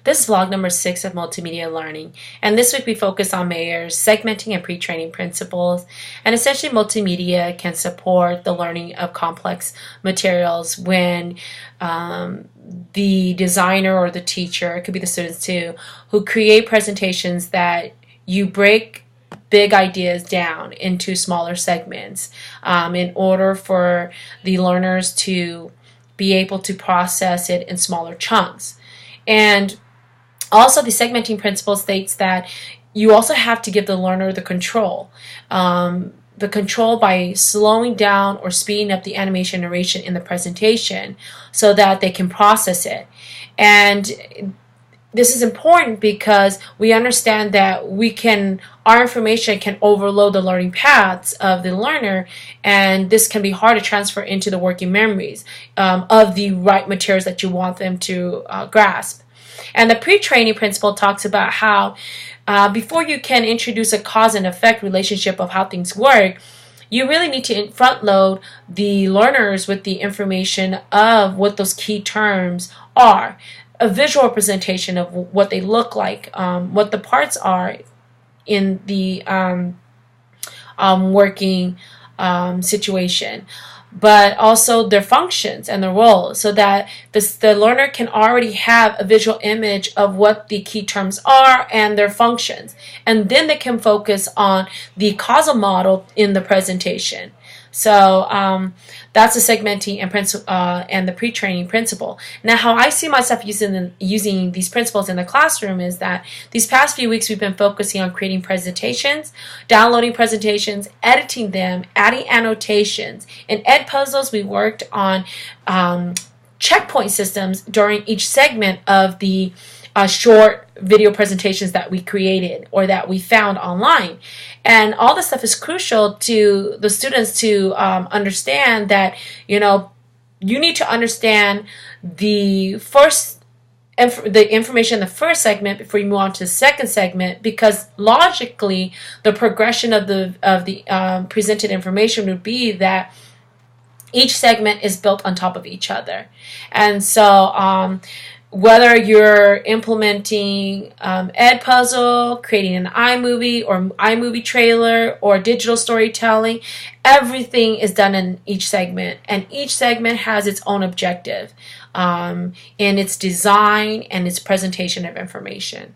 This is vlog number 6 of Multimedia Learning, and this week we focus on Mayer's segmenting and pre-training principles. And essentially multimedia can support the learning of complex materials when the designer or the teacher, it could be the students too, who create presentations that you break big ideas down into smaller segments in order for the learners to be able to process it in smaller chunks. And also, the segmenting principle states that you also have to give the learner the control. The control by slowing down or speeding up the animation narration in the presentation so that they can process it. And this is important because we understand that our information can overload the learning paths of the learner, and this can be hard to transfer into the working memories of the right materials that you want them to grasp. And the pre-training principle talks about how before you can introduce a cause and effect relationship of how things work, you really need to front load the learners with the information of what those key terms are, a visual representation of what they look like, what the parts are in the working situation, but also their functions and their roles, so that the learner can already have a visual image of what the key terms are and their functions. And then they can focus on the causal model in the presentation. So that's the segmenting and the pre-training principle. Now, how I see myself using these principles in the classroom is that these past few weeks we've been focusing on creating presentations, downloading presentations, editing them, adding annotations. In Edpuzzles, we worked on checkpoint systems during each segment of the short video presentations that we created or that we found online. And all this stuff is crucial to the students to understand that, you need to understand the information in the first segment before you move on to the second segment, because logically the progression of the presented information would be that each segment is built on top of each other. And so whether you're implementing Edpuzzle, creating an iMovie or iMovie trailer or digital storytelling, everything is done in each segment, and each segment has its own objective in its design and its presentation of information.